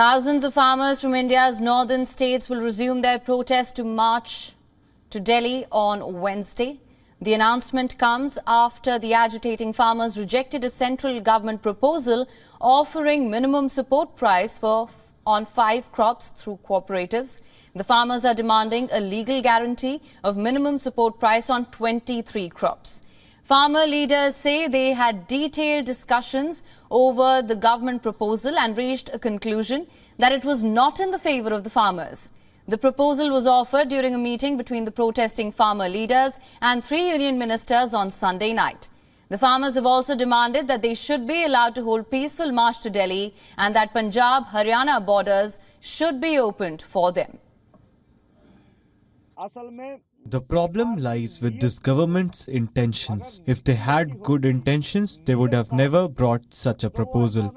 Thousands of farmers from India's northern states will resume their protest to march to Delhi on Wednesday. The announcement comes after the agitating farmers rejected a central government proposal offering minimum support price on 5 crops through cooperatives. The farmers are demanding a legal guarantee of minimum support price on 23 crops. Farmer leaders say they had detailed discussions over the government proposal and reached a conclusion that it was not in the favor of the farmers. The proposal was offered during a meeting between the protesting farmer leaders and 3 union ministers on Sunday night. The farmers have also demanded that they should be allowed to hold peaceful march to Delhi and that Punjab-Haryana borders should be opened for them. The problem lies with this government's intentions. If they had good intentions, they would have never brought such a proposal.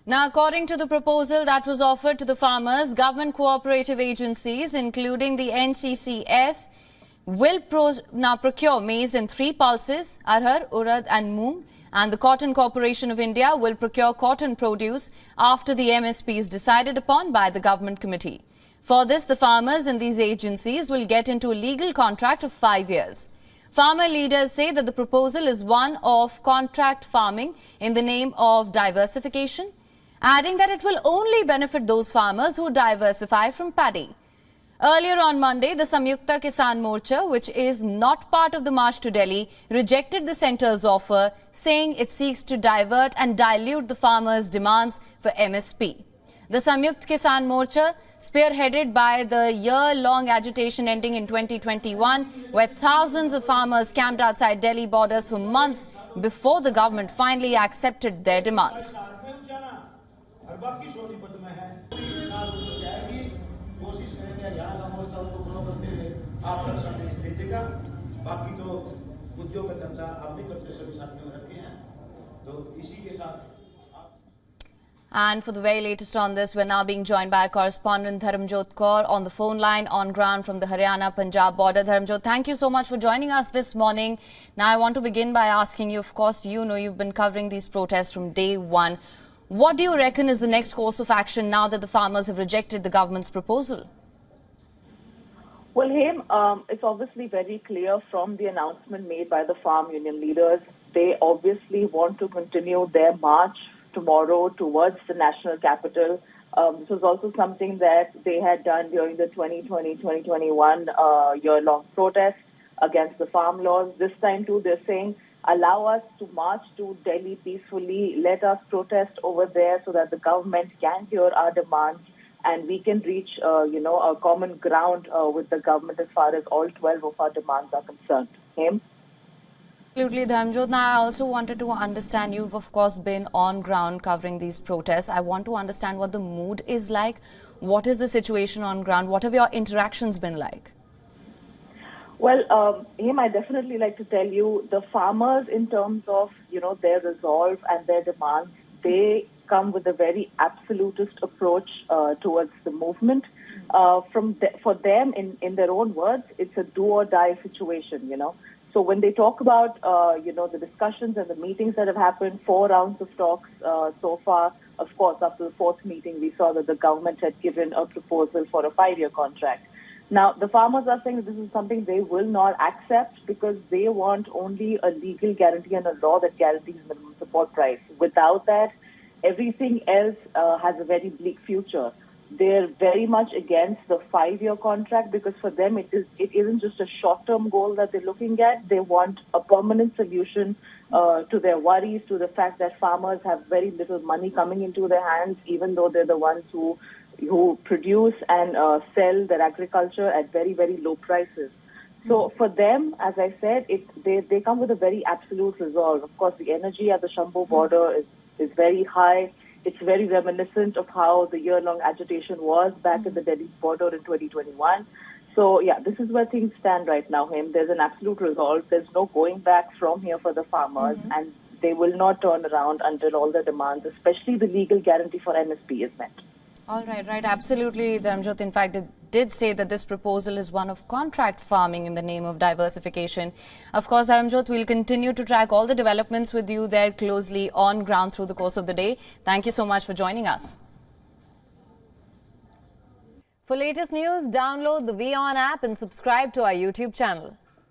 Now, according to the proposal that was offered to the farmers, government cooperative agencies, including the NCCF, will now procure maize in 3 pulses, arhar, urad and moong, and the Cotton Corporation of India will procure cotton produce after the MSP is decided upon by the government committee. For this, the farmers in these agencies will get into a legal contract of 5 years. Farmer leaders say that the proposal is one of contract farming in the name of diversification, adding that it will only benefit those farmers who diversify from paddy. Earlier on Monday, the Samyukta Kisan Morcha, which is not part of the march to Delhi, rejected the centre's offer, saying it seeks to divert and dilute the farmers' demands for MSP. The Samyukta Kisan Morcha, spearheaded by the year-long agitation ending in 2021, where thousands of farmers camped outside Delhi borders for months before the government finally accepted their demands. And for the very latest on this, we're now being joined by our correspondent Dharamjot Kaur on the phone line on ground from the Haryana-Punjab border. Dharamjot, thank you so much for joining us this morning. Now, I want to begin by asking you, of course, you know you've been covering these protests from day one. What do you reckon is the next course of action now that the farmers have rejected the government's proposal? Well, it's obviously very clear from the announcement made by the farm union leaders. They obviously want to continue their march tomorrow towards the national capital. This was also something that they had done during the 2020-2021 year-long protest against the farm laws. This time too, they're saying, allow us to march to Delhi peacefully. Let us protest over there so that the government can hear our demands and we can reach, a common ground with the government as far as all 12 of our demands are concerned. Absolutely, Dharamjot. Now, I also wanted to understand, you've of course been on ground covering these protests. I want to understand what the mood is like. What is the situation on ground? What have your interactions been like? Well, I definitely like to tell you, the farmers in terms of, their resolve and their demands, they come with a very absolutist approach towards the movement. For them, in their own words, it's a do or die situation, So when they talk about, the discussions and the meetings that have happened, 4 rounds of talks so far, of course, after the 4th meeting, we saw that the government had given a proposal for a 5-year contract. Now, the farmers are saying this is something they will not accept because they want only a legal guarantee and a law that guarantees minimum support price. Without that, everything else has a very bleak future. They're very much against the 5-year contract because for them it isn't just a short-term goal that they're looking at. They want a permanent solution to their worries, to the fact that farmers have very little money coming into their hands, even though they're the ones who produce and sell their agriculture at very, very low prices. So for them, as I said, they come with a very absolute resolve. Of course, the energy at the Shambhu border is very high. It's very reminiscent of how the year-long agitation was back in the Delhi border in 2021. So, yeah, this is where things stand right now, There's an absolute resolve. There's no going back from here for the farmers, and they will not turn around until all the demands, especially the legal guarantee for MSP, is met. All right, right, absolutely, Dharmjot. In fact, it did say that this proposal is one of contract farming in the name of diversification. Of course, Dharmjot, we'll continue to track all the developments with you there closely on ground through the course of the day. Thank you so much for joining us. For latest news, download the WION app and subscribe to our YouTube channel.